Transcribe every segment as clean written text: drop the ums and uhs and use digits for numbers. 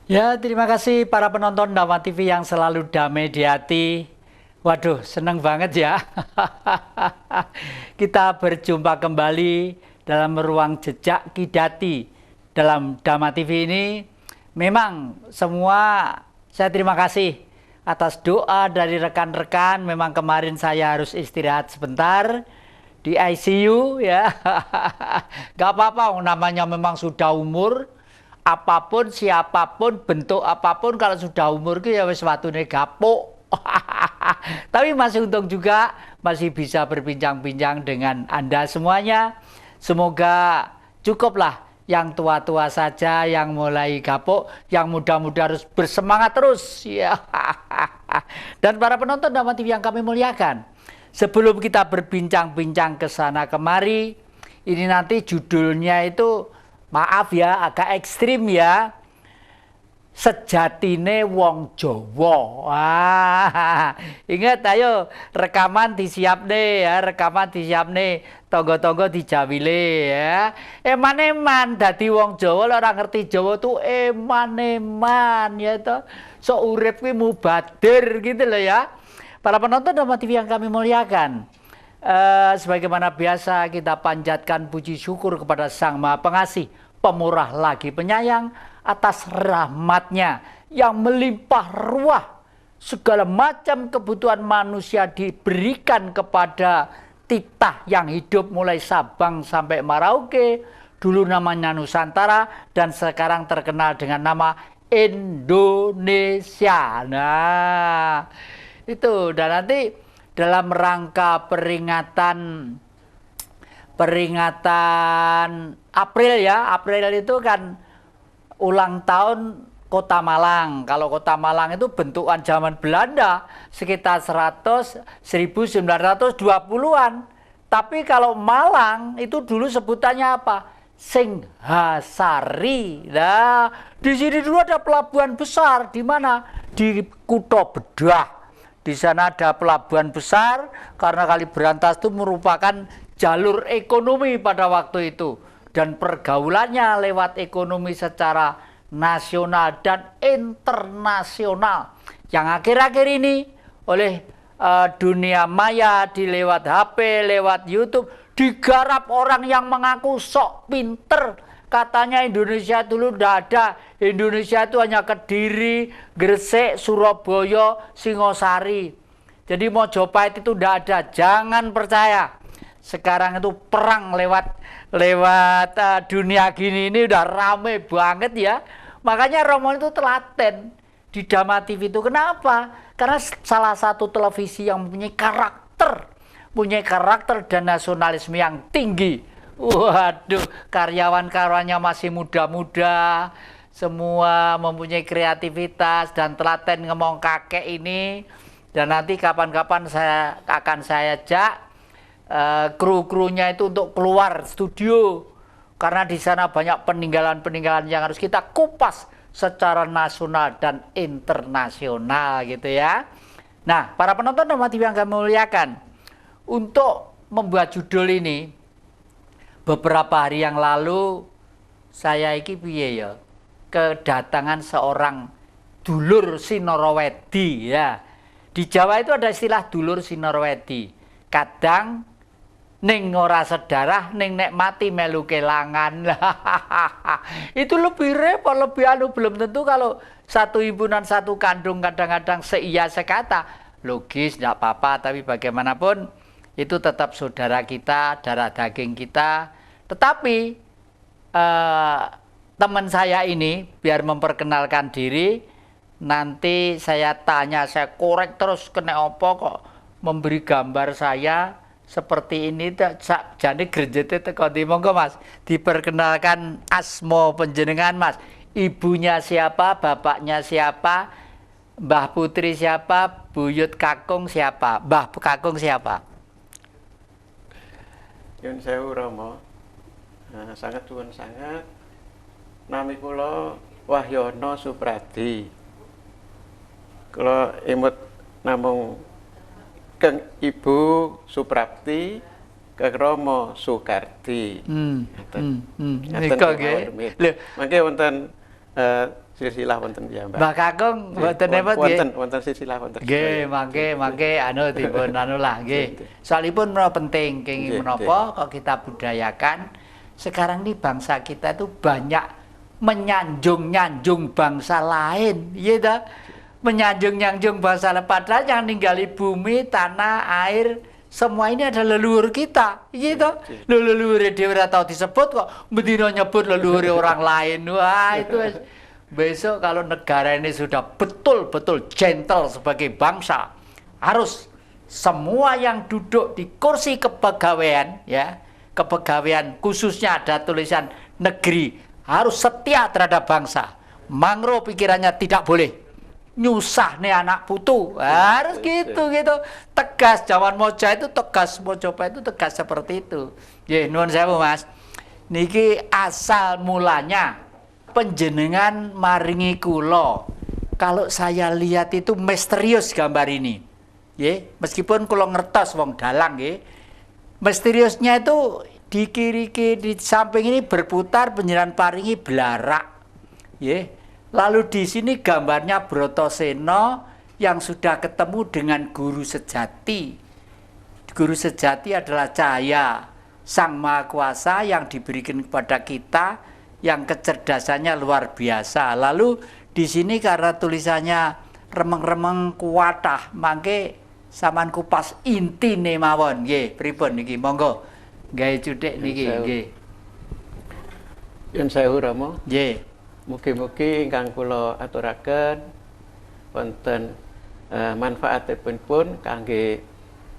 Ya, terima kasih para penonton Dama TV yang selalu damai di hati. Waduh, senang banget ya. Kita berjumpa kembali dalam ruang jejak Kidati dalam Dama TV ini. Memang semua saya terima kasih atas doa dari rekan-rekan. Memang kemarin saya harus istirahat sebentar di ICU ya. Gak apa-apa, namanya memang sudah umur. Apapun, siapapun, bentuk apapun, kalau sudah umur itu ya wis watune gapuk. Tapi masih untung juga masih bisa berbincang-bincang dengan Anda semuanya. Semoga cukuplah yang tua-tua saja, yang mulai gapuk, yang muda-muda harus bersemangat terus. Ya. Dan para penonton Dama TV yang kami muliakan, sebelum kita berbincang-bincang ke sana kemari, ini nanti judulnya itu, maaf ya, agak ekstrim ya. Sejatine wong Jawa. Wah, ingat ayo rekaman disiapne ya, rekaman disiapne, tonggo-tonggo dijawile ya. Eman-eman dadi wong Jawa, lek ora ngerti Jawa tuh eman-eman ya to. Sok urip kuwi mubadir gitu loh ya. Para penonton Dama TV yang kami muliakan, sebagaimana biasa kita panjatkan puji syukur kepada Sang Maha Pengasih, Pemurah lagi Penyayang, atas rahmatnya yang melimpah ruah. Segala macam kebutuhan manusia diberikan kepada titah yang hidup mulai Sabang sampai Merauke. Dulu namanya Nusantara dan sekarang terkenal dengan nama Indonesia. Nah, itu. Dan nanti dalam rangka peringatan April ya. April itu kan ulang tahun Kota Malang. Kalau Kota Malang itu bentukan zaman Belanda sekitar 1920-an. Tapi kalau Malang itu dulu sebutannya apa? Singhasari. Nah, di sini dulu ada pelabuhan besar. Di mana? Di Kutha Bedah. Di sana ada pelabuhan besar karena Kali Berantas itu merupakan jalur ekonomi pada waktu itu. Dan pergaulannya lewat ekonomi secara nasional dan internasional. Yang akhir-akhir ini oleh dunia maya, di lewat HP, lewat YouTube, digarap orang yang mengaku sok pinter. Katanya Indonesia dulu tidak ada. Indonesia itu hanya Kediri, Gresik, Surabaya, Singosari. Jadi Mojopahit itu tidak ada. Jangan percaya. Sekarang itu perang lewat dunia gini ini udah rame banget ya. Makanya Romo itu telaten di Dama TV itu. Kenapa? Karena salah satu televisi yang mempunyai karakter dan nasionalisme yang tinggi. Waduh, karyawan-karyawannya masih muda-muda, semua mempunyai kreativitas dan telaten ngomong kakek ini. Dan nanti kapan-kapan saya ajak kru-krunya itu untuk keluar studio, karena di sana banyak peninggalan-peninggalan yang harus kita kupas secara nasional dan internasional gitu ya. Nah, para penonton Dama TV yang kami muliakan, untuk membuat judul ini beberapa hari yang lalu saya piye ya, kedatangan seorang dulur Sinorowedi ya. Di Jawa itu ada istilah dulur Sinorowedi. Kadang ning ora sedarah, ning nek mati melu kelangan. Itu lebih repot, lebih belum tentu kalau satu himpunan satu kandung kadang-kadang seia sekata. Logis, tidak apa-apa, tapi bagaimanapun itu tetap saudara kita, darah daging kita. Tetapi teman saya ini, biar memperkenalkan diri, nanti saya tanya, saya korek terus, kena apa kok memberi gambar saya seperti ini. Jadi gerjete teko ndi, monggo Mas diperkenalkan asmo panjenengan Mas. Ibunya siapa, bapaknya siapa, Mbah Putri siapa, Buyut Kakung siapa, Mbah Kakung siapa? Yun sewu Rama. Sangat suwun sangat. Nami kula Wahyono Supradi. Kula imut namung Keng Ibu Suprapti, Keng Rama Sukardi. Ngaten nggih. Mangke wonten silsilah wonten piyambak. Mbah Kakung mboten napa nggih. Wonten silsilah wonten. Nggih, mangke anu dipun anu lah nggih. Soalipun menapa penting kenging menapa kok kita budayakan. Sekarang ini bangsa kita itu banyak menyanjung-nyanjung bangsa lain, iya ta? Menyanjung-nyanjung bangsa lain padahal yang ninggali bumi, tanah, air semua ini adalah leluhur kita, iya ta? Leluhur dhewe ora tau disebut kok mendino nyebut leluhur orang lain. Wah, itu besok kalau negara ini sudah betul-betul gentle sebagai bangsa, harus semua yang duduk di kursi kepegawaian, ya, kepegawaian khususnya ada tulisan negeri harus setia terhadap bangsa. Mangro pikirannya tidak boleh nyusah nih anak putu, harus gitu. Tegas, zaman moja itu tegas, Mojopa itu tegas seperti itu. Ya, nuwun sewu Mas. Niki asal mulanya penjenengan maringi kula. Kalau saya lihat itu misterius gambar ini. Ya, meskipun kula ngertos wong dalang nggih. Misteriusnya itu di kiri di samping ini berputar penjenengan paringi belarak. Ya. Lalu di sini gambarnya Brotoseno yang sudah ketemu dengan guru sejati. Guru sejati adalah cahaya Sang Maha Kuasa yang diberikan kepada kita yang kecerdasannya luar biasa. Lalu di sini karena tulisannya remeng-remeng kuatah, mangke saman kupas intine mawon nggih. Pripun niki? Monggo. Gawe cuthik niki nggih. Yen sewu Rama. Nggih. Mugi-mugi ingkang kula aturaken wonten manfaatipun pun kangge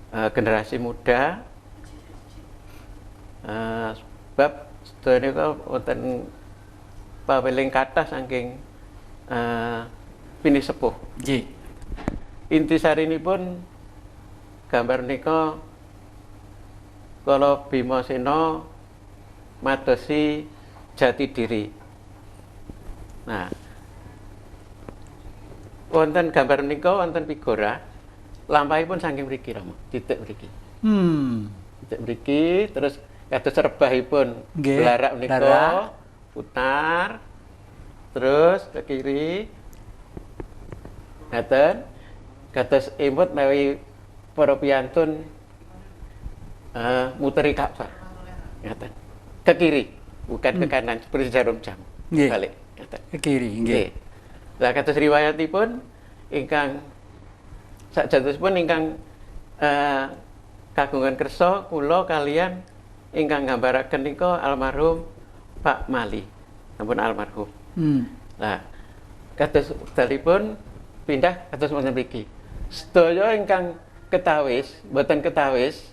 generasi muda. Sebab sedaya nika wonten paweling kathah saking pini sepuh. Nggih. Intisarinipun gambar nika kala Bimasena madosi jati diri. Nah, wonten gambar nika wonten figura lampahipun saking mriki Rama, titik mriki. Titik mriki terus kados rebahipun belarak menika putar terus ke kiri. Ngaten kados imut menawi para piyantun muteri Ka'bah. Ngaten. Ke kiri, bukan ke kanan seperti jarum jam. Balik. Ke kiri nggih. Lah kados riwayatipun ingkang sakjatosipun ingkang kagungan kersa kula kalian ingkang nggambaraken nika almarhum Pak Mali. Sampun almarhum. Lah kados dalipun pindah kados wonten mriki. Sedaya ingkang ketawis, mboten ketawis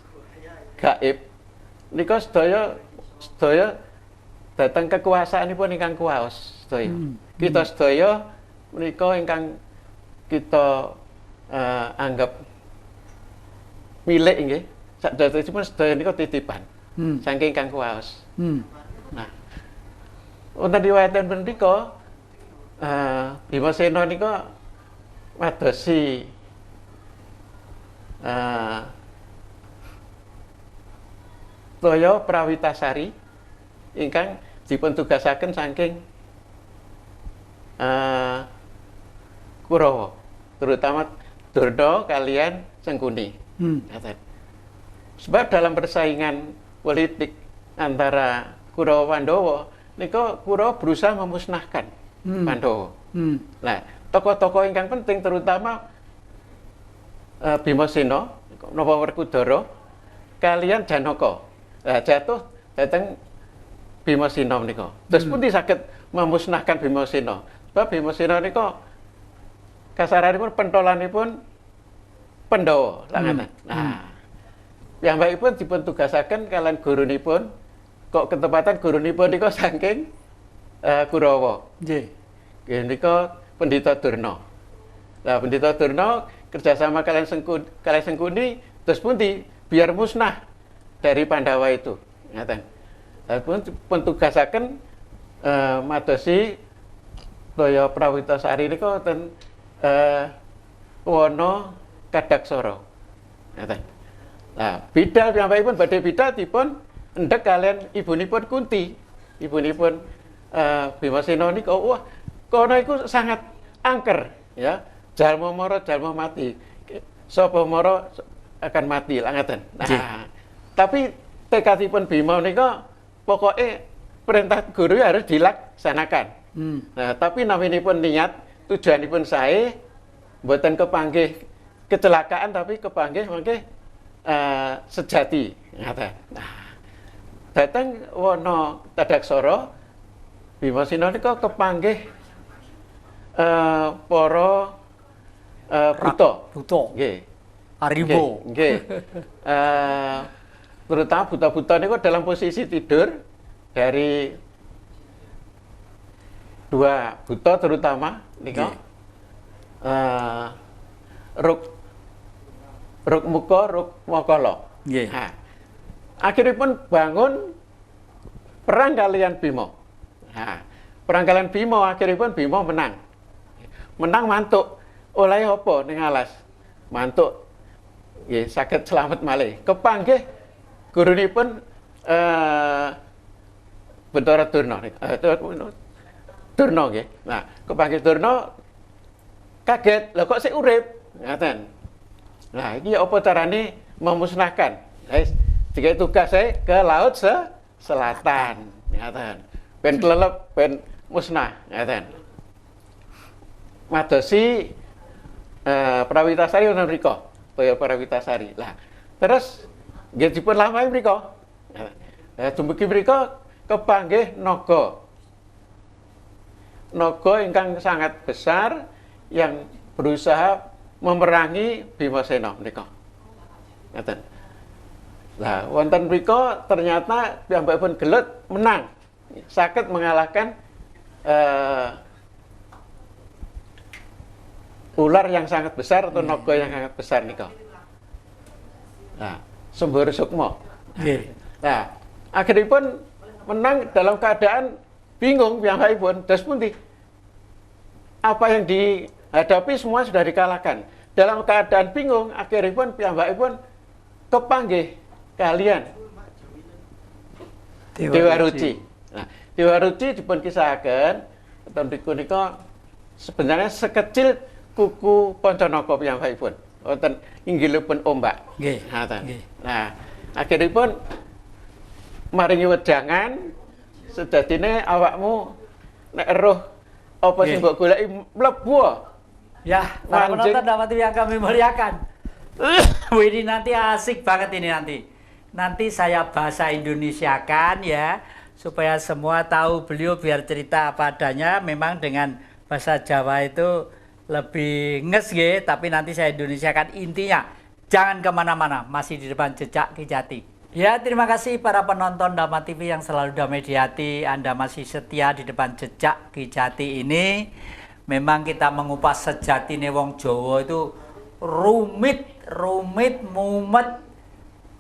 gaib nika sedaya datang kekuasaanipun ingkang kuwaos sedaya. Kita sedaya menika ingkang kita anggap milik nggih. Sakjatosipun sedaya nika titipan. Saking ingkang kuwaos. Nah, wonten riwayatipun menika Bimasena nika madosi Toya Prawitasari ingkang dipun tugasaken saking Kurawa, terutama Durna kalian Sengkuni. Sebab dalam persaingan politik antara Kurawa Pandhawa, nika Kurawa berusaha memusnahkan Pandhawa. Nah, tokoh-tokoh ingkang penting terutama Bimasena napa Werkudara kalian Janaka. Nah, jatuh dateng Bimasena menika. Terus pundi saged memusnahkan Bimasena? Sebab Bimasena nika kasaranipun pentolanipun Pandhawa lha ngaten. Nah, piyambakipun dipun tugasaken kalian gurunipun kok ketepatan gurunipun nika saking Kurawa. Nggih. Nggih nika Pendhita Durna. Nah, Pendhita Durna kerjasama kalian Sengkuni terus pundi biar musnah dari Pandawa itu. Ngaten. Pun tugasaken madosi Toya Prawitasari nika wonten wana Kadaksara. Ngaten. Nah, bidal piyambakipun badhe bidal dipun endhek kalian ibunipun Kunti. Ibunipun Bimasena nika wah kono iku sangat angker ya. Jalma mara jalma mati. Sapa mara akan mati lah ngaten. Nah, tapi tekadipun Bima nika pokoke perintah guru harus dilaksanakan. Nah, tapi naminipun niat, tujuanipun sae mboten kepanggih kecelakaan tapi kepanggih mangke sejati ngaten. Nah, dateng wana Tadaksara Bimasena nika kepanggih para buta. Nggih. Aribo. Nggih. Terutama buta-buta niku dalam posisi tidur dari dua buta terutama nika ruk muka, ruk makala. Nggih. Nah, akhiripun bangun perang kalian Bima. Nah, perang kalian Bima akhiripun Bima menang. Menang mantuk. Oleh apa ning alas? Mantuk nggih saged selamat malih. Kepanggih gurunipun Bentara Durna. Durna nggih. Nah, kepanggih Durna kaget, lha kok sik urip? Ngaten. Nah, iki apa carane memusnahkan? Wis dikai tugas saya ke laut selatan. Ngaten. Ben kelelep, ben musnah, ngaten. Madosi Prawitasari wonten mriku, Toya Prawitasari. Lah, terus nggih dipun lampahi mriku. Lah dumugi mriku kepanggih naga. Naga ingkang sangat besar yang berusaha memerangi Bimasena menika. Ngaten. Lah wonten mriku ternyata piyambakipun gelut menang. Saged mengalahkan ular yang sangat besar atau naga yang sangat besar nika. Nah, Sembara Sukma. Nah, akhiripun menang dalam keadaan bingung piyambakipun. Dos pundi? Apa yang dihadapi semua sudah dikalahkan. Dalam keadaan bingung, akhiripun piyambakipun kepanggih kalian Dewa Ruci. Nah, Dewa Ruci dipun kisahaken ten mriku nika sebenarnya sekecil kuku Pancanaka piyambakipun. Wonten inggilipun ombak. Nggih. Nah, akhiripun maringi wedangan sedadine awakmu nek eruh apa sing mbok goleki mlebu. Ya, para penonton dapat yang kami muliakan. Ini nanti asik banget ini nanti. Nanti saya bahasa Indonesiakan ya, supaya semua tahu beliau biar cerita apa adanya. Memang dengan bahasa Jawa itu lebih nges ya, tapi nanti saya Indonesiakan. Intinya jangan kemana-mana, masih di depan Jejak Ki Jati. Ya, terima kasih para penonton Dhamma TV yang selalu damai di hati. Anda masih setia di depan Jejak Ki Jati ini. Memang kita mengupas sejatine wong Jawa itu rumit, mumet.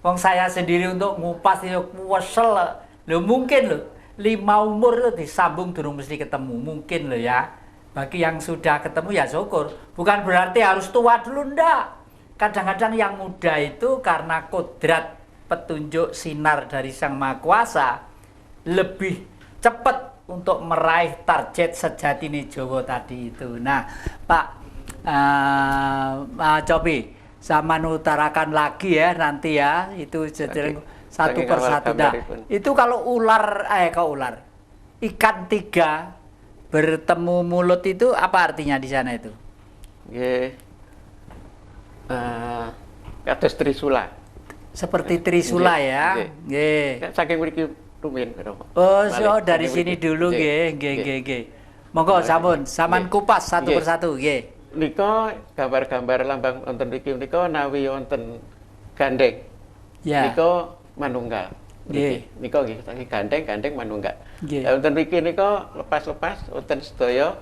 Wong saya sendiri untuk ngupas itu wesel. Loh mungkin loh, 5 umur lo disambung durung mesti ketemu. Mungkin loh ya. Bagi yang sudah ketemu ya syukur. Bukan berarti harus tua dulu, ndak. Kadang-kadang yang muda itu karena kodrat petunjuk sinar dari Sang Maha Kuasa lebih cepat untuk meraih target sejatine Jawa tadi itu. Nah, Pak Cobi, sama utarakan lagi ya nanti ya, itu satu persatu. Nah, itu kalau ikan 3 bertemu mulut itu apa artinya di sana itu? Nggih. Kados trisula. Seperti trisula ya. Nggih. Saking mriki rumiyin. Oh, so dari sini dulu nggih. Monggo sampun, sampean kupas satu persatu nggih. Nika gambar-gambar lambang wonten mriki nika nawi wonten gandeng. Ya. Nika manunggal. Nggih. Nika nggih gandeng manunggal. Lah wonten mriki nika lepas-lepas wonten sedaya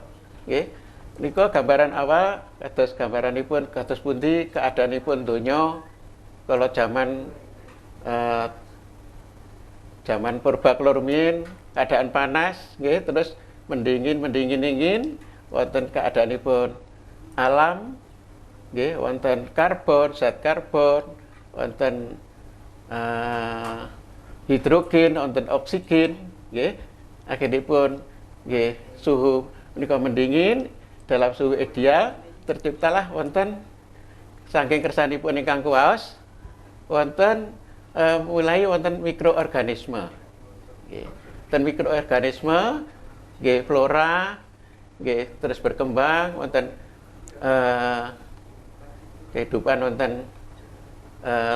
nggih. Nika gambaran awal kados gambaranipun kados pundi keadaanipun donya kalau zaman zaman purba kala rumiyin keadaan panas nggih terus mendingin wonten keadaanipun alam nggih wonten karbon, zat karbon, wonten hidrogen, wonten oksigen nggih akhiripun nggih suhu menika mendingin dalam suhu ideal terciptalah wonten saking kersanipun ingkang kuwaos wonten mulai wonten mikroorganisme. Nggih. Dan mikroorganisme nggih flora nggih terus berkembang wonten kehidupan wonten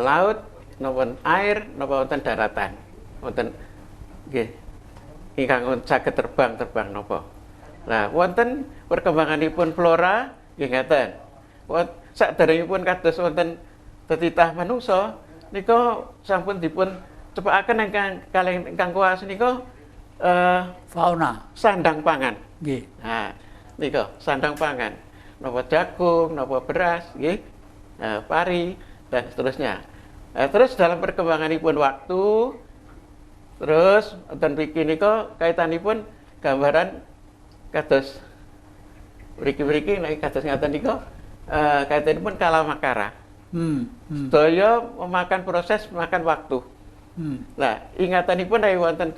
laut napa air napa wonten daratan. Wonten nggih ingkang saged terbang napa. Nah, wonten perkembanganipun flora nggih ngaten. Saderengipun kados wonten tetitah manungsa nika sampun dipun cepakaken ingkang kuwas nika Fauna. sandang pangan. Nggih. Nah, nika sandang pangan. Napa jagung, napa beras, nggih. Pari dan seterusnya. Terus dalam perkembanganipun waktu terus wonten mriki nika kaitanipun gambaran kados mriki nek kados ngaten nika kaitanipun kalamakara. Sedaya memakan proses memakan waktu. Nah, ingatanipun nek wonten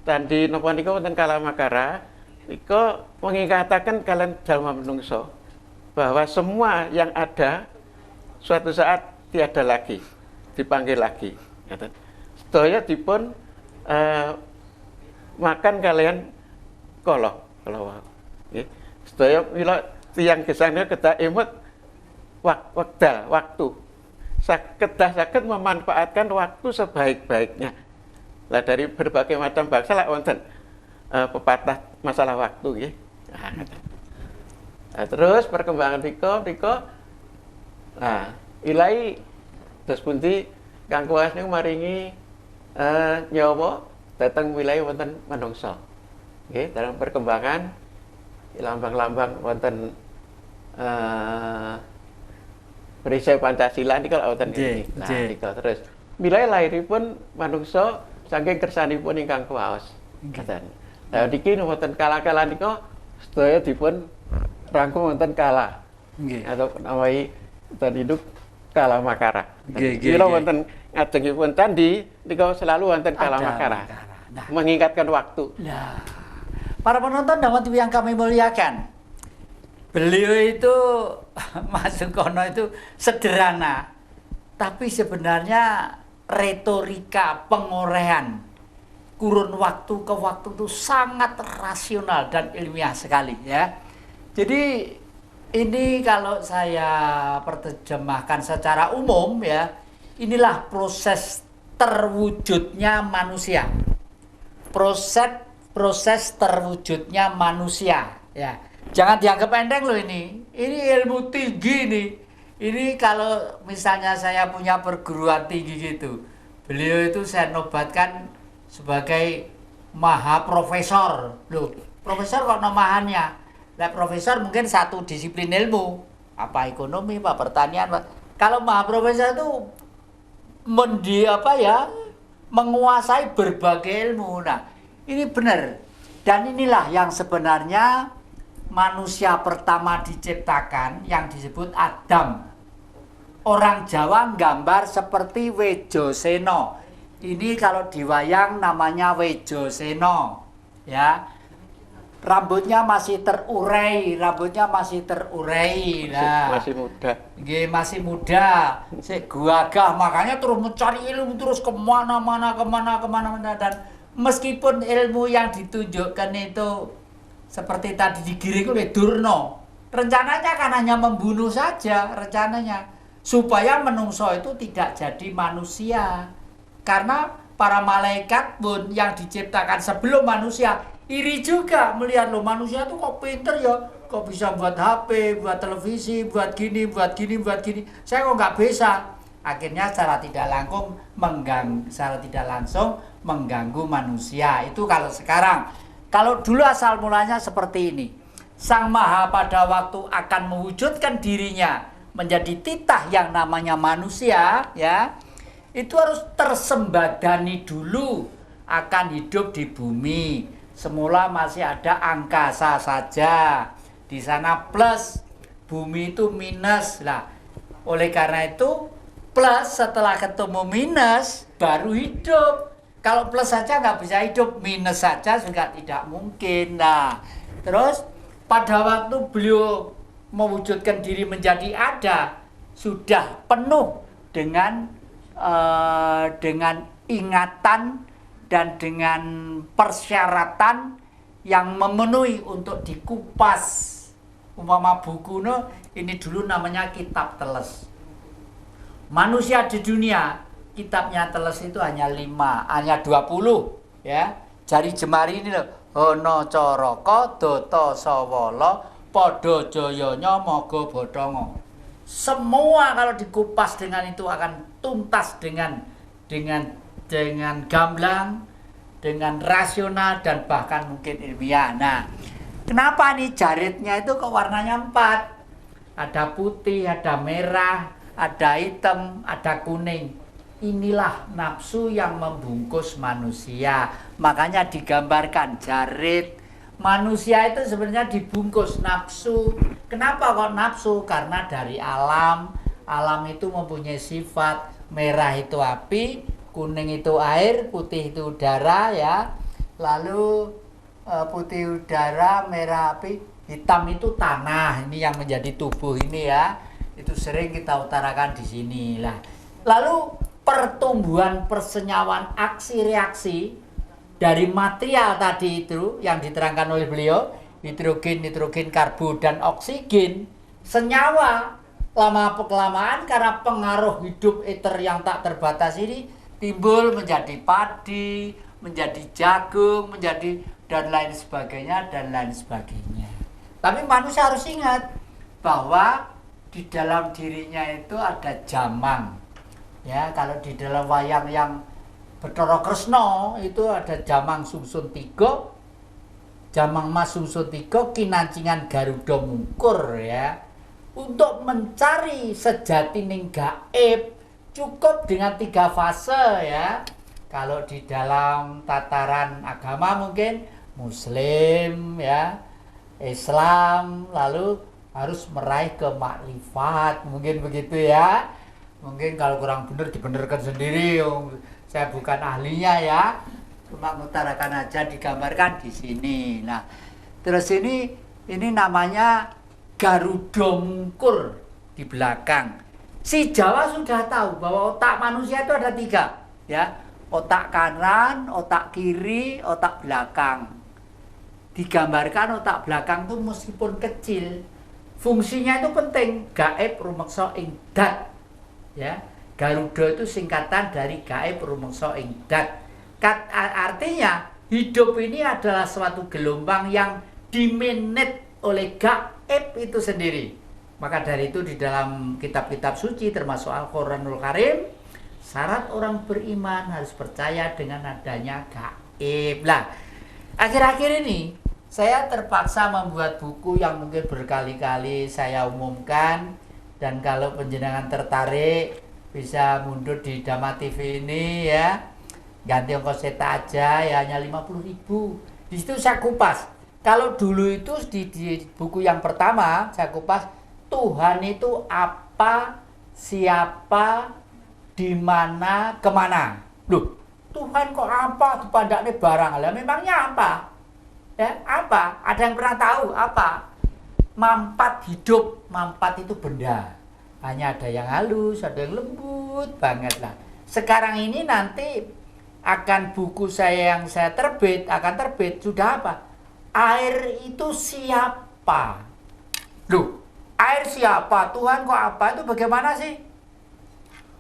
tandi napa nika wonten kalamakara nika mengingataken kalian jalma menungso bahwa semua yang ada suatu saat tiada lagi, dipanggil lagi. Sedaya dipun makan kalian kalau nggih. Sedaya mila tiyang gesangnya kedah emut wekdal waktu. Saged memanfaatkan waktu sebaik-baiknya. Lah dari berbagai macam bangsa lah wonten pepatah masalah waktu nggih. Nah, terus perkembangan rika nah ilahi terus pundi kang kuwas niku maringi nyawa dhateng wilayah wonten manungsa. Nggih, dalam perkembangan lambang-lambang wonten perisai Pancasila niku wonten nggih. Nah, nika terus wilayah lahiripun manungsa saking kersanipun ingkang kuwaos. Ngaten. Nah, niki wonten kala-kala nika sedaya dipun rangkum wonten kala. Nggih. Atau namai wonten induk kalamakara. Nggih. Kira wonten ngajengipun candi nika selalu wonten kalamakara. Nah, mengingatkan waktu. Nah, para penonton dan waktu yang kami muliakan, beliau itu Mas Sungkono itu sederhana, tapi sebenarnya retorika pengorehan kurun waktu ke waktu itu sangat rasional dan ilmiah sekali ya. Jadi ini kalau saya terjemahkan secara umum ya, inilah proses terwujudnya manusia. Proses terwujudnya manusia ya. Jangan dianggap enteng loh ini. Ini ilmu tinggi nih. Ini kalau misalnya saya punya perguruan tinggi gitu, beliau itu saya nobatkan sebagai maha profesor. Loh, profesor kok namahannya? Lah profesor mungkin satu disiplin ilmu, apa ekonomi, apa pertanian, apa. Kalau maha profesor itu menguasai berbagai ilmu. Nah, ini benar. Dan inilah yang sebenarnya manusia pertama diciptakan yang disebut Adam. Orang Jawa gambar seperti Wejoseno. Ini kalau di wayang namanya Wejoseno. Ya. Rambutnya masih terurai. Nah, masih muda. Nggih, masih muda. Sik gagah, makanya terus mencari ilmu terus kemana-mana dan meskipun ilmu yang ditunjukkan itu seperti tadi digiring oleh Durno, rencananya kan hanya membunuh saja rencananya supaya menungso itu tidak jadi manusia, karena para malaikat pun yang diciptakan sebelum manusia iri juga melihat lo manusia tuh kok pinter ya, kok bisa buat HP, buat televisi, buat gini. Saya kok nggak bisa. Akhirnya secara tidak langsung mengganggu manusia. Itu kalau sekarang. Kalau dulu asal mulanya seperti ini. Sang Maha pada waktu akan mewujudkan dirinya menjadi titah yang namanya manusia, ya. Itu harus tersembadani dulu akan hidup di bumi. Semula masih ada angkasa saja. Di sana plus, bumi itu minus. Lah, oleh karena itu plus setelah ketemu minus baru hidup. Kalau plus saja nggak bisa hidup, minus saja juga tidak mungkin. Nah, terus pada waktu beliau mewujudkan diri menjadi ada, sudah penuh dengan ingatan dan dengan persyaratan yang memenuhi untuk dikupas. Umpama buku ini dulu namanya kitab teles. Manusia di dunia kitabnya teles itu hanya 5, hanya 20 ya. Jari jemari ini loh. Ana Caraka Data Sawala Padha Jayanya Maga Bathanga. Semua kalau dikupas dengan itu akan tuntas dengan gamblang, dengan rasional dan bahkan mungkin ilmiah. Nah, kenapa nih jaritnya itu kok warnanya 4? Ada putih, ada merah, ada hitam, ada kuning. Inilah nafsu yang membungkus manusia. Makanya digambarkan jarit. Manusia itu sebenarnya dibungkus nafsu. Kenapa kok nafsu? Karena dari alam. Alam itu mempunyai sifat. Merah itu api, kuning itu air, putih itu udara ya. Lalu putih udara, merah api, hitam itu tanah. Ini yang menjadi tubuh ini ya. Itu sering kita utarakan di sini lah. Lalu pertumbuhan persenyawan aksi reaksi dari material tadi itu yang diterangkan oleh beliau, hidrogen, nitrogen, karbo dan oksigen, senyawa lama kelamaan karena pengaruh hidup ether yang tak terbatas ini timbul menjadi padi, menjadi jagung, menjadi dan lain sebagainya dan lain sebagainya. Tapi manusia harus ingat bahwa di dalam dirinya itu ada jamang. Ya, kalau di dalam wayang yang Bathara Kresna itu ada jamang sungsun 3, jamang mas sungsun 3, kinancingan Garuda Mungkur ya. Untuk mencari sejatining gaib cukup dengan 3 fase ya. Kalau di dalam tataran agama mungkin Muslim ya, Islam, lalu harus meraih ke makrifat, mungkin begitu ya. Mungkin kalau kurang benar dibenarkan sendiri, saya bukan ahlinya ya, cuma mengutarakan aja, digambarkan di sini. Nah, terus ini namanya Garuda Mungkur di belakang. Si Jawa sudah tahu bahwa otak manusia itu ada 3 ya, otak kanan, otak kiri, otak belakang. Digambarkan otak belakang itu meskipun kecil, fungsinya itu penting, gaib rumeksa ing dat. Ya, Garuda itu singkatan dari gaib rumeksa ing dat. Artinya hidup ini adalah suatu gelombang yang dimanage oleh gaib itu sendiri. Maka dari itu di dalam kitab-kitab suci termasuk Al-Quranul Karim, syarat orang beriman harus percaya dengan adanya gaib. Lah, akhir-akhir ini saya terpaksa membuat buku yang mungkin berkali-kali saya umumkan. Dan kalau penjenengan tertarik bisa mundur di Dhamma TV ini ya, ganti ongkos cetak aja ya, hanya 50.000. Di situ saya kupas. Kalau dulu itu di buku yang pertama saya kupas Tuhan itu apa, siapa, di mana, kemana. Loh, Tuhan kok apa dipandangnya barang? Lah memangnya apa? Ya, apa? Ada yang pernah tahu apa? Mampat hidup, mampat itu benda. Hanya ada yang halus, ada yang lembut banget lah. Sekarang ini nanti akan buku saya yang saya akan terbit sudah apa? Air itu siapa? Loh, air siapa? Tuhan kok apa? Itu bagaimana sih?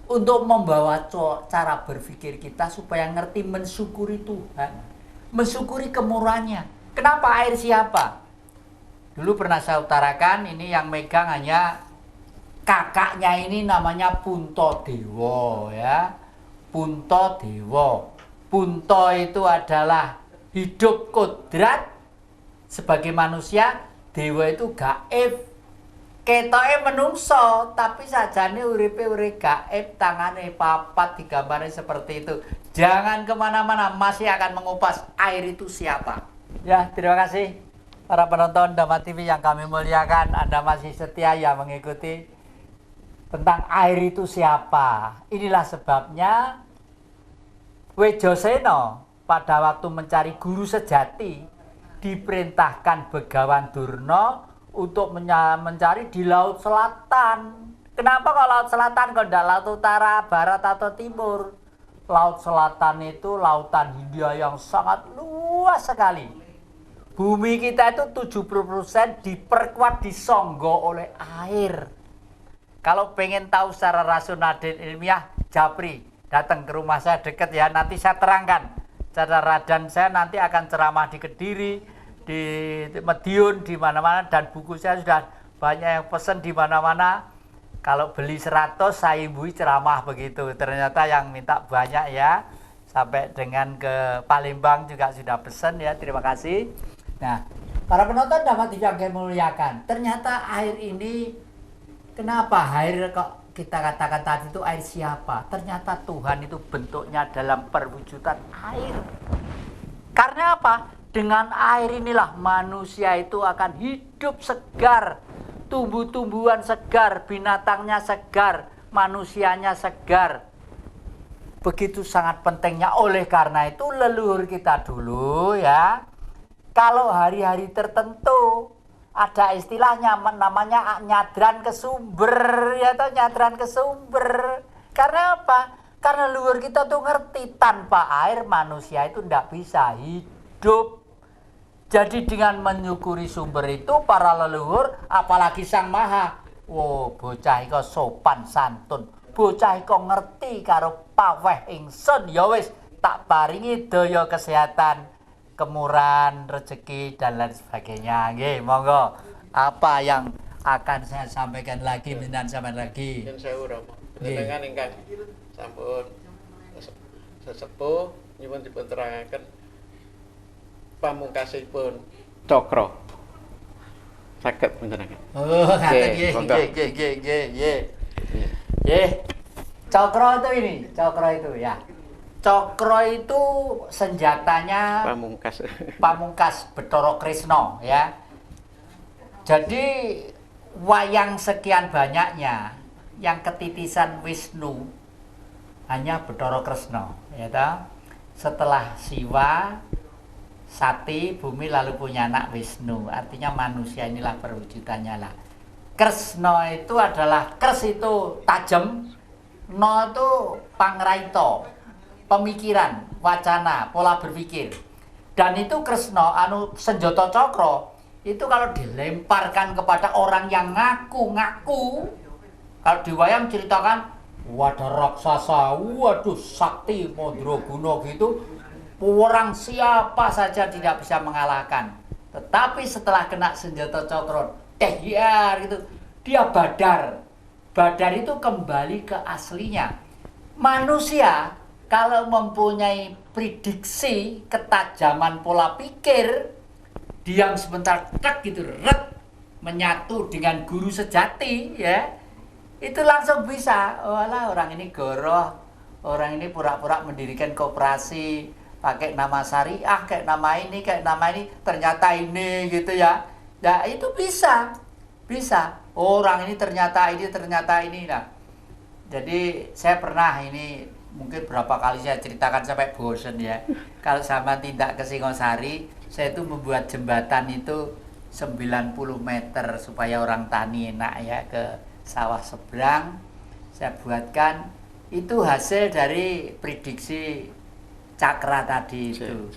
Untuk membawa cara berpikir kita supaya ngerti mensyukuri Tuhan, mensyukuri kemurahannya. Kenapa air siapa? Dulu pernah saya utarakan, ini yang megang hanya kakaknya, ini namanya Puntadewa ya. Puntadewa. Punta itu adalah hidup kodrat sebagai manusia, dewa itu gaib. Ketoke menungso, tapi sajane uripe gaib, tangane papat, digambarnya seperti itu. Jangan kemana-mana, masih akan mengupas air itu siapa. Ya, terima kasih para penonton Dhamma TV yang kami muliakan. Anda masih setia ya mengikuti tentang air itu siapa. Inilah sebabnya Wejoseno pada waktu mencari guru sejati diperintahkan Begawan Durna untuk mencari di Laut Selatan. Kenapa kok Laut Selatan, kok tidak Laut Utara, Barat atau Timur? Laut Selatan itu lautan Hindia yang sangat luas sekali. Bumi kita itu 70% diperkuat disonggo oleh air. Kalau pengen tahu secara rasional dan ilmiah, Japri datang ke rumah saya dekat ya, nanti saya terangkan. Secara radan saya nanti akan ceramah di Kediri, di Madiun, di mana-mana, dan buku saya sudah banyak yang pesan di mana-mana. Kalau beli 100 saya imbui ceramah begitu. Ternyata yang minta banyak ya. Sampai dengan ke Palembang juga sudah pesan ya. Terima kasih. Nah, para penonton dapat dijaga muliakan. Ternyata air ini, kenapa air kok kita katakan tadi itu air siapa? Ternyata Tuhan itu bentuknya dalam perwujudan air. Karena apa? Dengan air inilah manusia itu akan hidup segar. Tumbuh-tumbuhan segar, binatangnya segar, manusianya segar. Begitu sangat pentingnya. Oleh karena itu leluhur kita dulu ya, kalau hari-hari tertentu ada istilahnya namanya nyadran ke sumber ya, atau nyadran ke sumber. Karena apa? Karena leluhur kita tuh ngerti tanpa air manusia itu tidak bisa hidup. Jadi dengan menyukuri sumber itu para leluhur, apalagi Sang Maha, bocah iko sopan santun, bocah iko ngerti karo paweh ingsun, ya wis tak paringi daya kesehatan, kemurahan, rezeki dan lain sebagainya. Nggih, monggo. Apa yang akan saya sampaikan lagi, minan sampean lagi? Yen sewu Rama. Panjenengan ingkang sampun sesepuh nyuwun dipun terangaken pamungkasipun Cokro. Saged panjenengan. Oh, ngaten nggih. Cokro itu ini, Cokro itu ya. Cokro itu senjatanya Pamungkas Bathara Krisna ya. Jadi wayang sekian banyaknya yang ketitisan Wisnu hanya Bathara Krisna ya toh. Setelah Siwa, Sati, bumi lalu punya anak Wisnu. Artinya manusia inilah perwujudannya lah. Kresna itu adalah, kres itu tajam, no itu pangraito, pemikiran, wacana, pola berpikir. Dan itu Kresna, senjata cokro, itu kalau dilemparkan kepada orang yang ngaku-ngaku, kalau di wayang ceritakan, wadah raksasa, waduh sakti, Mandraguna gitu, orang siapa saja tidak bisa mengalahkan. Tetapi setelah kena senjata cokro, gitu, dia badar. Badar itu kembali ke aslinya. Manusia kalau mempunyai prediksi, ketajaman pola pikir, diam sebentar, tek gitu, menyatu dengan guru sejati, ya, itu langsung bisa. Walah, orang ini goroh, orang ini pura-pura mendirikan koperasi, pakai nama syariah, kayak nama ini, ternyata ini gitu ya. Ya itu bisa. Orang ini ternyata ini. Nah, jadi saya pernah ini, mungkin berapa kali saya ceritakan sampai bosen ya. Kalau sama tindak ke Singosari, saya itu membuat jembatan itu 90 meter supaya orang tani enak ya ke sawah seberang. Saya buatkan, itu hasil dari prediksi Cakra tadi itu.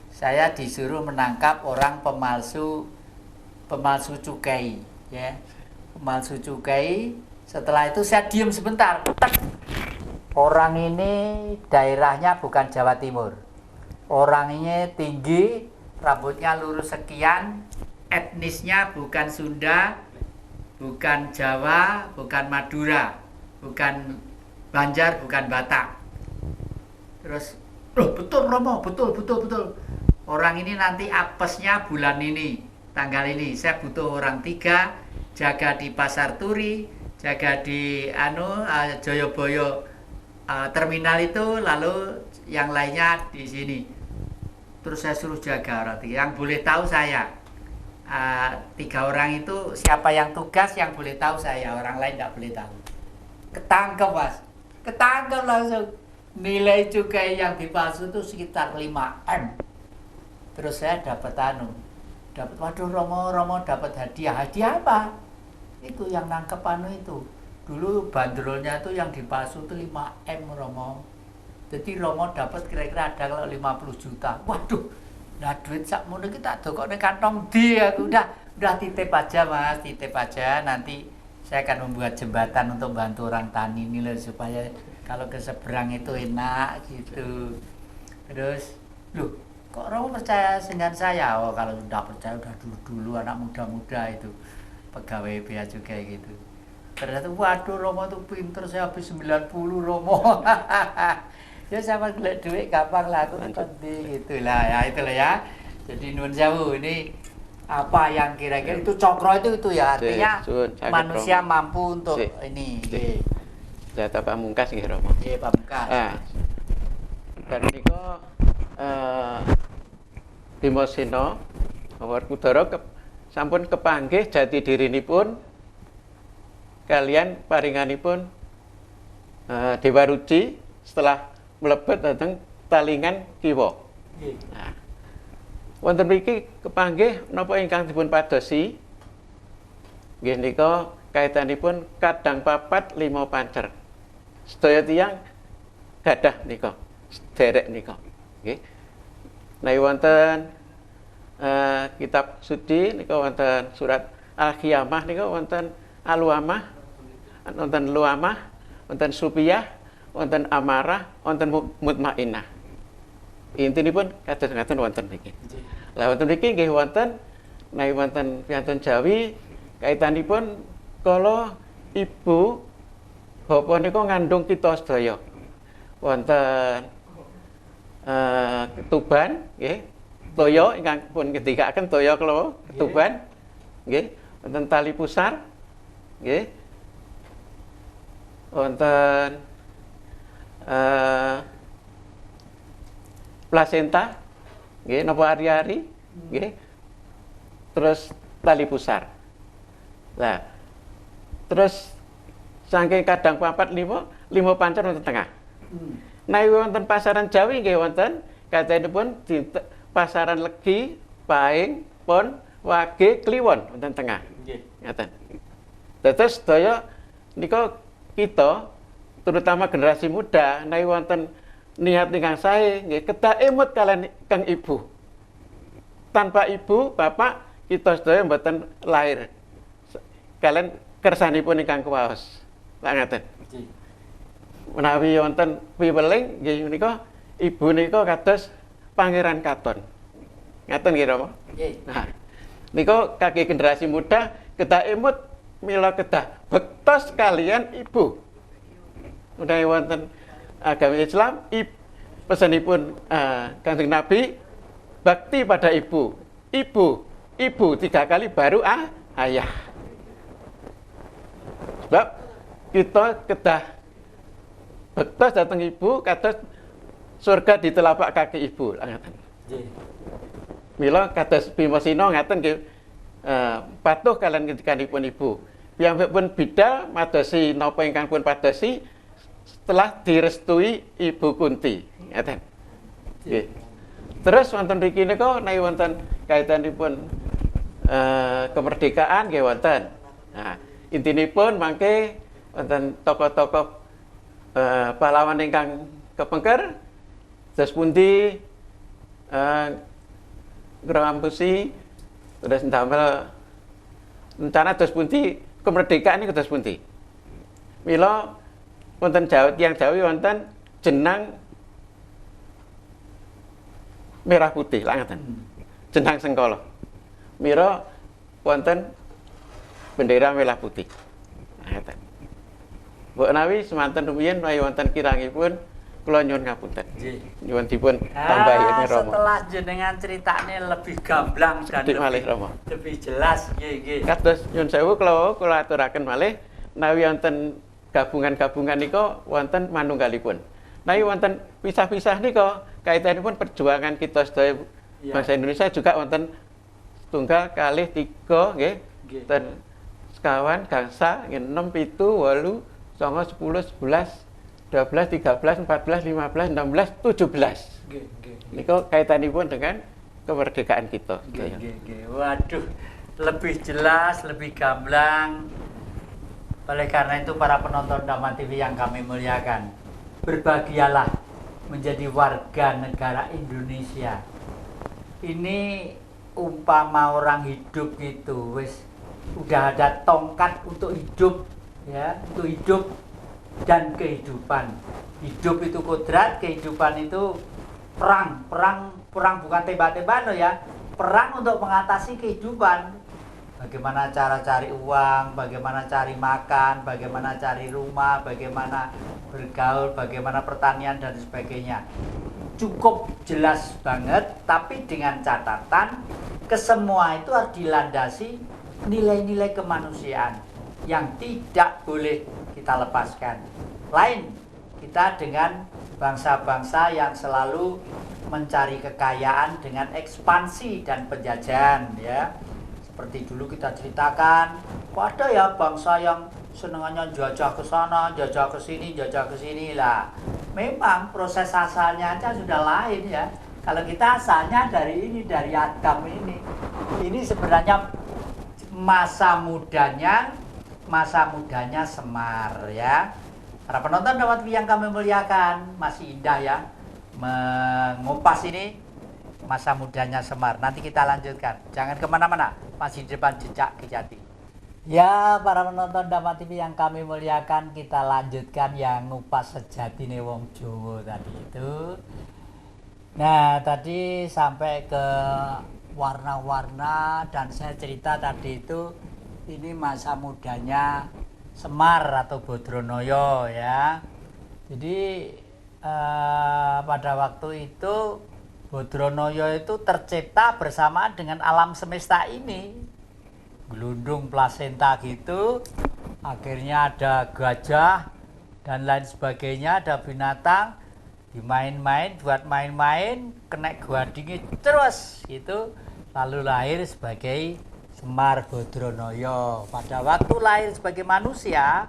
Saya disuruh menangkap orang pemalsu cukai, ya. Pemalsu cukai. Setelah itu saya diam sebentar. Orang ini daerahnya bukan Jawa Timur. Orang ini tinggi, rambutnya lurus sekian, etnisnya bukan Sunda, bukan Jawa, bukan Madura, bukan Banjar, bukan Batak. Terus loh, betul Romo, betul. Orang ini nanti apesnya bulan ini, tanggal ini. Saya butuh orang 3, jaga di Pasar Turi, jaga di Joyoboyo terminal itu, lalu yang lainnya di sini. Terus saya suruh jaga orang 3. Yang boleh tahu saya 3 orang itu, siapa yang tugas yang boleh tahu saya, orang lain tidak boleh tahu. Ketangkep Mas, ketangkep langsung. Nilai cukai yang dipalsu itu sekitar 5 M. Terus saya dapat dapat, waduh Romo dapat hadiah apa? Itu yang nangkep anu itu. Dulu bandrolnya itu yang dipalsu itu 5M Romo. Jadi Romo dapat kira-kira ada kalau 50 juta. Waduh, nah duit sakmono kita dokok ning kantong dia. Udah titip aja Mas, titip aja. Nanti saya akan membuat jembatan untuk bantu orang tani ini loh, supaya kalau ke seberang itu enak gitu. Terus, loh, kok Romo percaya dengan saya? Oh, kalau sudah percaya udah dulu anak muda-muda itu pegawai bea cukai gitu. Ternyata waduh Romo tuh pinter, saya habis 90 Romo. Ya sama gelek duit gampang lah aku nanti gitulah ya, itulah ya. Jadi nuwun sewu, ini apa yang kira-kira itu cokro itu ya, artinya manusia mampu untuk ini. Jatah pamungkas nggih Romo. Nggih pamungkas. Dan niku Bimosena Awar Kudara sampun kepanggih jati dirinipun kalian paringanipun Dewa Ruci setelah mlebet dhateng talingan kiwa. Nah, wonten mriki kepanggih napa ingkang dipun padosi nggih nika kaitanipun kadang papat 5 pancer. Sedaya tiyang gadah nika, sederek nika. Nggih. Menawi wonten kitab suci nika wonten surat Al-Qiyamah nika wonten Al-Luamah, wonten Luamah, wonten Supiyah, wonten Amarah, wonten Mutmainnah. Intinipun kados ngaten wonten niki. Lah wonten niki nggih wonten menawi wonten piyantun Jawi kaitanipun kala ibu bapa nika ngandung kita sedaya. Wonten ketuban nggih, toya ingkang pun ketikaken toya kala ketuban nggih, wonten tali pusar nggih. Wonten plasenta nggih napa ari-ari nggih. Terus tali pusar. Nah, terus saking kadang papat 5 pancer wonten tengah. Nah, wonten pasaran Jawi nggih wonten katenipun pasaran Legi, Paing, Pon, Wage, Kliwon wonten tengah. Nggih. Ngaten. Dados sedaya nika kita terutama generasi muda menawi wonten niat ingkang sae nggih kedah emut kalian kang ibu. Tanpa ibu, bapak kita sedaya mboten lahir. Kalian kersanipun ingkang kuwaos. Lah ngaten. Menawi wonten piweling nggih menika ibu nika kados Pangeran Katon. Ngaten nggih Rama? Nggih. Nah, nika kaki generasi muda kedah emut mila kedah bektos kalian ibu. Menawi wonten agama Islam, pesanipun Kanjeng Nabi bakti pada ibu. Ibu 3 kali baru ayah. Sebab kita kedah bektos datang ibu kados surga di telapak kaki ibu. Ngaten. Mila kados Bimosena ngaten nggih patuh kalian ketikanipun ibu. Piyambakipun bidal madosi napa ingkang pun padosi setelah direstui Ibu Kunti. Ngaten. Nggih. Terus wonten mriki nika menawi wonten kaitanipun kemerdekaan nggih wonten. Nah, intinipun mangke wonten tokoh-tokoh pahlawan ingkang kepengker dos pundi ngrampusi terus ndamel rencana dos pundi kemerdekaan niku dos pundi. Mila wonten tiyang Jawi wonten jenang merah putih lah ngaten. Jenang Sengkala. Mira wonten bendera merah putih. Ngaten. Mbok menawi semanten rumiyin menawi wonten kirangipun kula nyuwun ngapunten. Nggih. Nyuwun dipun tambahi Rama. Setelah jenengan ceritane lebih gamblang dan lebih jelas nggih nggih. Kados nyuwun sewu kula aturaken malih menawi wonten gabungan-gabungan nika wonten manunggalipun. Menawi wonten pisah-pisah nika kaitanipun perjuangan kita sedaya bangsa Indonesia juga wonten setunggal kalih 3 nggih. Ten sekawan gangsa 6 7 8 9 10 11 12 13 14 15 16 17. Nggih. Nika kaitanipun dengan kemerdekaan kita. Waduh, lebih jelas, lebih gamblang. Oleh karena itu para penonton Dhamma TV yang kami muliakan, berbahagialah menjadi warga negara Indonesia. Ini umpama orang hidup gitu, wis udah ada tongkat untuk hidup, ya, untuk hidup dan kehidupan. Hidup itu kodrat, kehidupan itu perang bukan tembak-tembakan loh ya, perang untuk mengatasi kehidupan. Bagaimana cara cari uang, bagaimana cari makan, bagaimana cari rumah, bagaimana bergaul, bagaimana pertanian dan sebagainya. Cukup jelas banget, tapi dengan catatan kesemua itu harus dilandasi nilai-nilai kemanusiaan yang tidak boleh kita lepaskan. Lain kita dengan bangsa-bangsa yang selalu mencari kekayaan dengan ekspansi dan penjajahan, ya. Seperti dulu kita ceritakan, kok ada ya bangsa yang senengannya jajah ke sana, jajah ke sini lah. Memang proses asalnya aja sudah lain ya. Kalau kita asalnya dari ini, dari Adam ini. Ini sebenarnya masa mudanya Semar ya. Para penonton Dhamma TV yang kami muliakan, masih indah ya mengupas ini masa mudanya Semar. Nanti kita lanjutkan. Jangan kemana-mana, masih di depan Jejak Kejati. Ya, para penonton Dhamma TV yang kami muliakan, kita lanjutkan yang ngupas sejatine wong Jawa tadi itu. Nah, tadi sampai ke warna-warna dan saya cerita tadi itu ini masa mudanya Semar atau Bodronoyo ya. Jadi pada waktu itu Bodronoyo itu tercipta bersamaan dengan alam semesta ini. Gelundung plasenta gitu, akhirnya ada gajah dan lain sebagainya, ada binatang, dimain-main, buat main-main, kena gadingnya terus gitu, lalu lahir sebagai Semar Bodronoyo. Pada waktu lahir sebagai manusia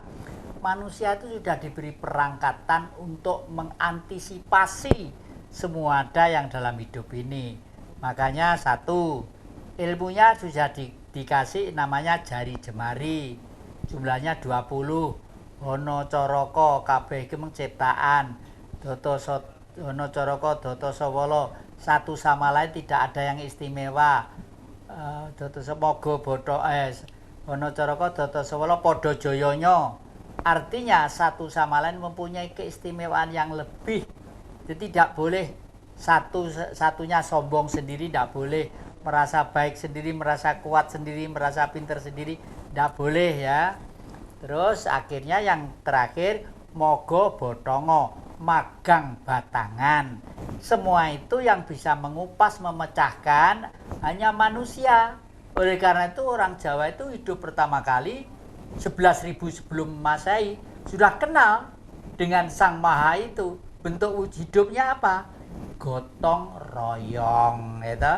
itu sudah diberi perangkatan untuk mengantisipasi semua ada yang dalam hidup ini. Makanya satu, ilmunya sudah dikasih namanya jari jemari, jumlahnya 20. Ono coroko kabeh iki ciptaan, ono coroko doto sawala, satu sama lain tidak ada yang istimewa. Doto semoga bodo ono coroko doto sawala padha jayanya. Artinya satu sama lain mempunyai keistimewaan yang lebih. Jadi tidak boleh satunya sombong sendiri, tidak boleh merasa baik sendiri, merasa kuat sendiri, merasa pintar sendiri, tidak boleh ya. Terus akhirnya yang terakhir mogo botongo, magang batangan. Semua itu yang bisa mengupas, memecahkan hanya manusia. Oleh karena itu orang Jawa itu hidup pertama kali 11.000 sebelum Masehi sudah kenal dengan Sang Maha itu. Bentuk hidupnya apa? Gotong royong, gitu.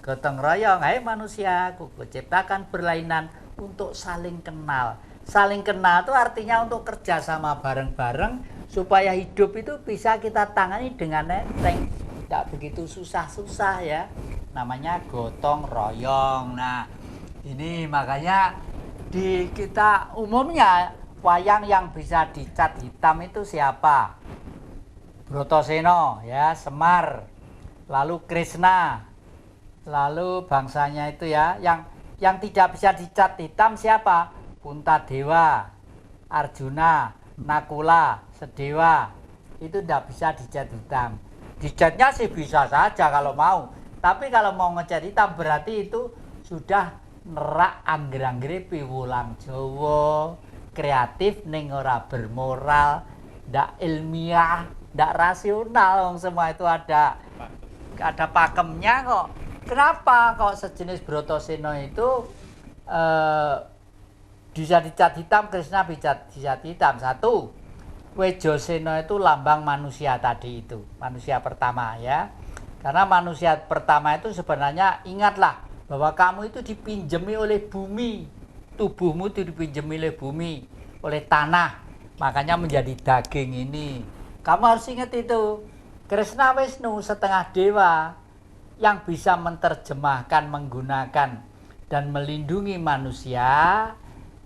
Gotong royong, hai manusia, aku ciptakan berlainan untuk saling kenal. Saling kenal itu artinya untuk kerja sama bareng-bareng supaya hidup itu bisa kita tangani dengan enteng, tidak begitu susah-susah ya. Namanya gotong royong. Nah, ini makanya di kita umumnya wayang yang bisa dicat hitam itu siapa? Brotoseno ya, Semar, lalu Krishna, lalu bangsanya itu ya, yang tidak bisa dicat hitam siapa? Puntadewa, Arjuna, Nakula, Sedewa, itu tidak bisa dicat hitam. Dicatnya sih bisa saja kalau mau, tapi kalau mau ngecat hitam berarti itu sudah nerak angger-anggere piwulang Jawa, kreatif ning ora bermoral, ndak ilmiah, ndak rasional, semua itu ada pakemnya kok. Kenapa kok sejenis Brotoseno itu bisa dicat hitam, Krishna bisa dicat hitam? Satu, Wejoseno itu lambang manusia tadi itu, manusia pertama ya. Karena manusia pertama itu sebenarnya ingatlah bahwa kamu itu dipinjami oleh bumi, tubuhmu itu dipinjami oleh bumi, oleh tanah, makanya menjadi daging ini. Kamu harus ingat itu. Krishna Wisnu setengah dewa, yang bisa menerjemahkan, menggunakan dan melindungi manusia,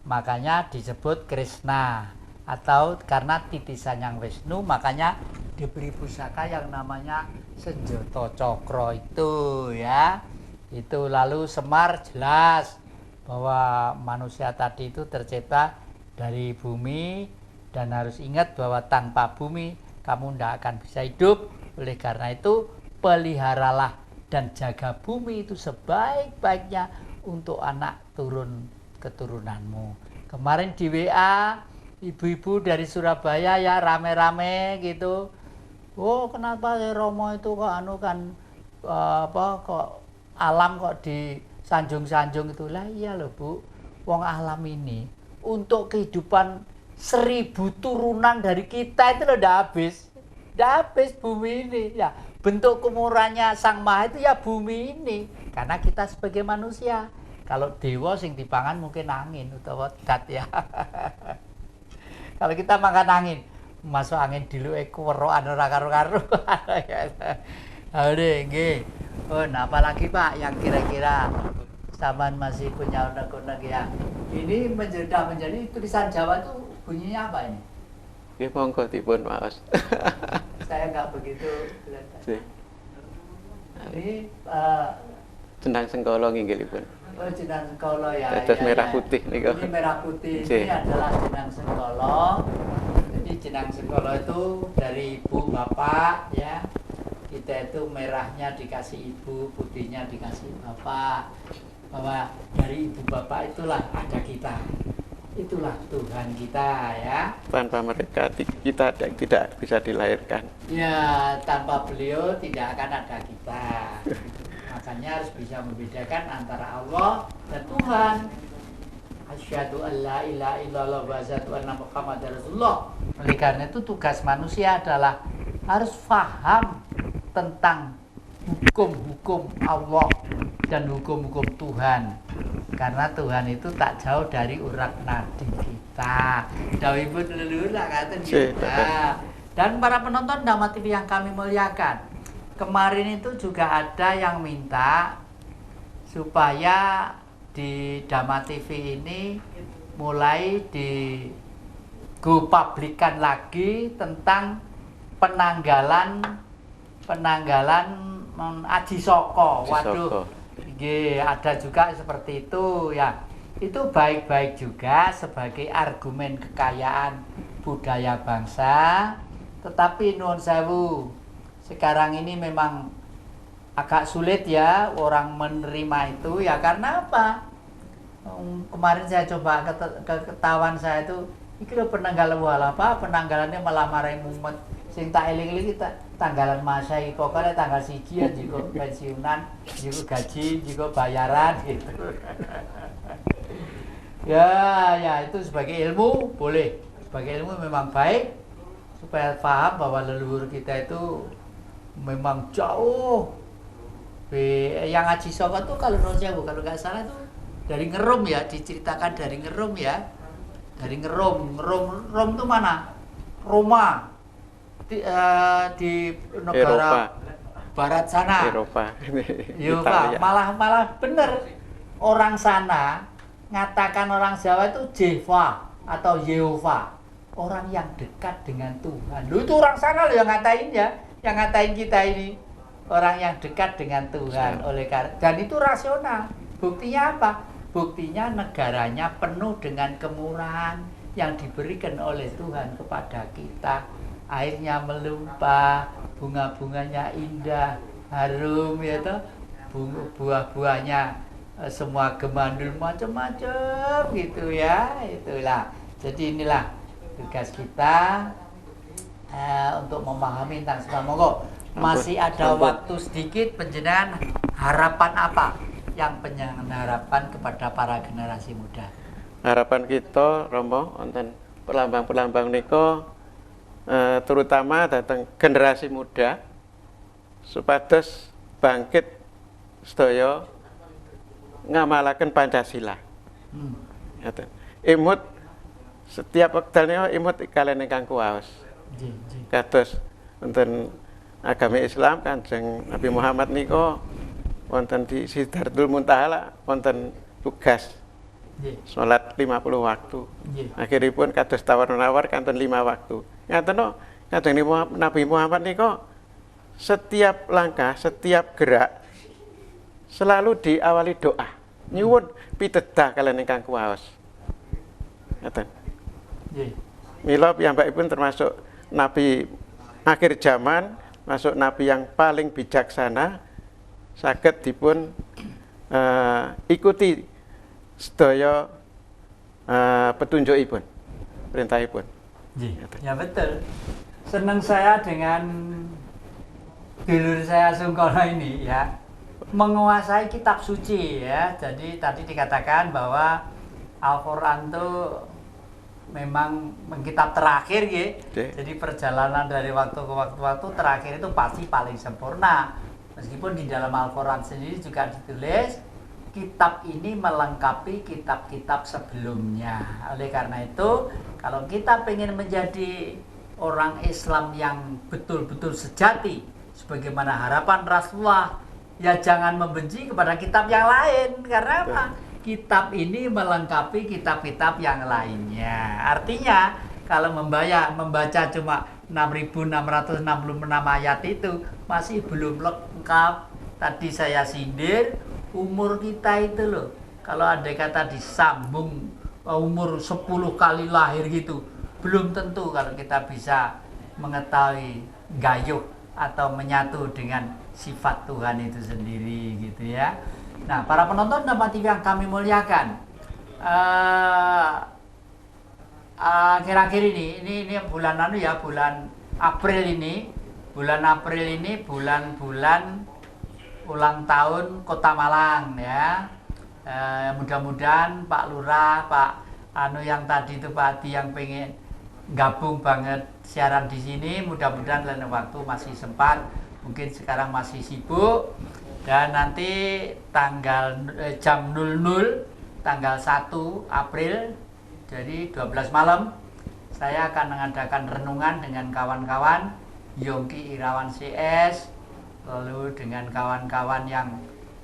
makanya disebut Krishna. Atau karena titisan yang Wisnu, makanya diberi pusaka yang namanya Senjata Cakra itu ya. Itu lalu Semar jelas bahwa manusia tadi itu tercipta dari bumi, dan harus ingat bahwa tanpa bumi kamu tidak akan bisa hidup. Oleh karena itu peliharalah dan jaga bumi itu sebaik-baiknya untuk anak turun keturunanmu. Kemarin di WA ibu-ibu dari Surabaya ya rame-rame gitu. Oh, kenapa ya Romo itu kok kok alam kok disanjung-sanjung itu. Lah iya loh Bu, wong alam ini untuk kehidupan 1000 turunan dari kita itu loh udah habis bumi ini ya. Bentuk kemurahannya Sang Maha itu ya bumi ini, karena kita sebagai manusia. Kalau dewa sing dipangan mungkin angin utawa dat ya. Kalau kita makan angin, masuk angin dulu kewerokan ora karo-karuan. Aduh, nggih. Oh, nah apalagi Pak yang kira-kira Saman masih punya unek-unek ya. Ini menjadi tulisan Jawa itu bunyinya apa ini? Nggih monggo dipun maos. Saya nggak begitu kelihatan. Ini Jenang Sengkala nginggilipun. Oh, jenang Sengkala ya. Dados merah putih niku. Ini merah putih. Ini adalah jenang Sengkala. Jadi jenang Sengkala itu dari ibu bapak ya. Kita itu merahnya dikasih ibu, putihnya dikasih bapak. Bahwa dari ibu bapak itulah ada kita. Itulah Tuhan kita ya. Tanpa mereka kita tidak bisa dilahirkan. Ya, tanpa beliau tidak akan ada kita. Makanya harus bisa membedakan antara Allah dan Tuhan. Asyhadu an la ilaha illallah wa asyhadu anna Muhammadar Rasulullah. Oleh karena itu tugas manusia adalah harus paham tentang hukum-hukum Allah dan hukum-hukum Tuhan. Karena Tuhan itu tak jauh dari urat nadi kita. Dawuhipun leluhur lah ngaten kita. Dan para penonton Dhamma TV yang kami muliakan, kemarin itu juga ada yang minta supaya di Dhamma TV ini mulai di go publikan lagi tentang penanggalan Aji Soko. Waduh, ada juga seperti itu ya. Itu baik-baik juga sebagai argumen kekayaan budaya bangsa. Tetapi nuwun sewu, sekarang ini memang agak sulit ya orang menerima itu ya. Karena apa? Kemarin saya coba ketahuan saya itu iki lho penanggalan apa? Penanggalannya malah marahi mumet. Sing tak eling-eling kita tanggalan Masehi, pokoknya tanggal 1 ya jika pensiunan, jika gaji, jika bayaran gitu. Ya itu sebagai ilmu boleh, sebagai ilmu memang baik supaya paham bahwa leluhur kita itu memang jauh. Yang Aji Soko tuh kalau kalau nggak salah tuh dari Ngerum ya, diceritakan dari Ngerum ya, dari Ngerum tuh mana? Roma. Di negara Eropa. Barat sana. Eropa. Malah bener orang sana ngatakan orang Jawa itu Jeva atau Yehova, orang yang dekat dengan Tuhan. Lu itu orang sana lo yang ngatain ya, yang ngatain kita ini orang yang dekat dengan Tuhan. Oleh karena dan itu rasional. Buktinya apa? Buktinya negaranya penuh dengan kemurahan yang diberikan oleh Tuhan kepada kita. Airnya melimpah, bunga-bunganya indah, harum ya toh. Buah-buahnya semua gemandul macam-macam gitu ya. Itulah. Jadi inilah tugas kita untuk memahami tentang semua. Monggo, masih ada waktu sedikit. Panjenengan harapan apa yang panjenengan harapkan kepada para generasi muda? Harapan kita Romo wonten pelambang-pelambang niko terutama datang generasi muda supados bangkit sedaya ngamalaken Pancasila. Imut setiap wekdalnya imut kalian ingkang kuwaos. Kados wonten agami Islam Kanjeng Nabi Muhammad niko wonten di Sidratul Muntaha lah, wonten tugas Nggih. sholat 50 waktu. Nggih. Akhiripun kados tawar-menawar kanten 5 waktu. Ngaten no, Kanjeng Nabi Muhammad niko setiap langkah, setiap gerak selalu diawali doa. Nyuwun pitedah kalian ingkang kuwaos. Ngaten. Nggih. Mila piyambakipun termasuk nabi akhir zaman, masuk nabi yang paling bijaksana, saged dipun ikuti sedaya petunjukipun, perintahipun. Ya betul. Senang saya dengan dulur saya Sungkono ini ya, menguasai kitab suci ya. Jadi tadi dikatakan bahwa Al-Quran itu memang kitab terakhir ya. Jadi perjalanan dari waktu ke waktu terakhir itu pasti paling sempurna. Meskipun di dalam Al-Quran sendiri juga ditulis kitab ini melengkapi kitab-kitab sebelumnya. Oleh karena itu, kalau kita ingin menjadi orang Islam yang betul-betul sejati, sebagaimana harapan Rasulullah, ya jangan membenci kepada kitab yang lain. Karena apa? Kitab ini melengkapi kitab-kitab yang lainnya. Artinya, kalau membaca cuma 6.666 ayat itu, masih belum lengkap. Tadi saya sindir, umur kita itu loh, kalau ada kata disambung umur 10 kali lahir gitu, belum tentu kalau kita bisa mengetahui gayuh atau menyatu dengan sifat Tuhan itu sendiri gitu ya. Nah, para penonton Dhamma TV yang kami muliakan, akhir-akhir ini bulan bulan April ini, bulan-bulan ulang tahun Kota Malang ya. Mudah-mudahan Pak Lurah, Pak yang tadi itu Pak Adi yang pengen gabung banget siaran di sini, mudah-mudahan lain waktu masih sempat, mungkin sekarang masih sibuk, dan nanti jam 00 tanggal 1 April jadi 12 malam saya akan mengadakan renungan dengan kawan-kawan Yongki Irawan CS, lalu dengan kawan-kawan yang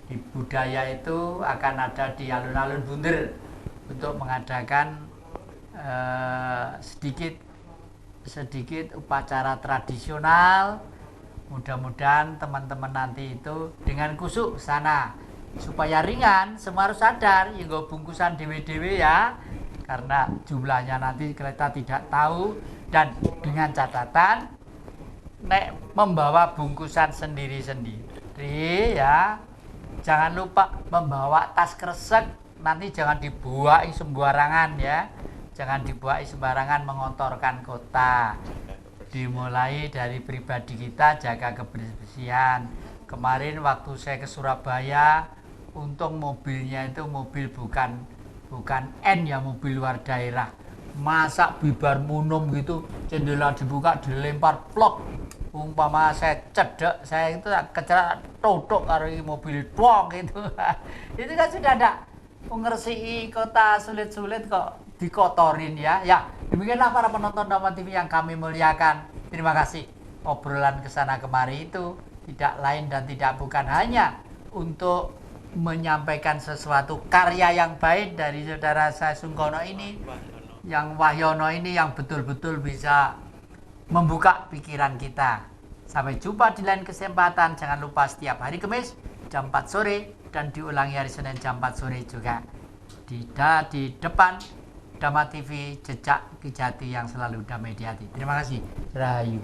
di budaya itu akan ada di alun-alun Bunder untuk mengadakan sedikit upacara tradisional. Mudah-mudahan teman-teman nanti itu dengan kusuk sana, supaya ringan. Semua harus sadar ya, bungkusan dewe-dewe ya, karena jumlahnya nanti kita tidak tahu, dan dengan catatan membawa bungkusan sendiri-sendiri ya. Jangan lupa membawa tas kresek, nanti jangan dibuai sembarangan ya. Jangan dibuai sembarangan, mengotorkan kota. Dimulai dari pribadi kita, jaga kebersihan. Kemarin waktu saya ke Surabaya, untung mobilnya itu mobil bukan N ya, mobil luar daerah. Masa bibar munum gitu, jendela dibuka dilempar plok. Umpama saya cedek, saya itu kecerak totok karo mobil tuang gitu. Itu kan sudah ada mengersih kota sulit-sulit kok dikotorin ya. Ya, demikianlah para penonton Dhamma TV yang kami muliakan. Terima kasih. Obrolan kesana kemari itu tidak lain dan tidak bukan hanya untuk menyampaikan sesuatu karya yang baik dari saudara saya Sungkono ini, yang Wahyono ini, yang betul-betul bisa membuka pikiran kita. Sampai jumpa di lain kesempatan. Jangan lupa setiap hari Kamis jam 4 sore dan diulangi hari Senin jam 4 sore juga di depan Dhamma TV, jejak kejati yang selalu damai di hati. Terima kasih. Rahayu.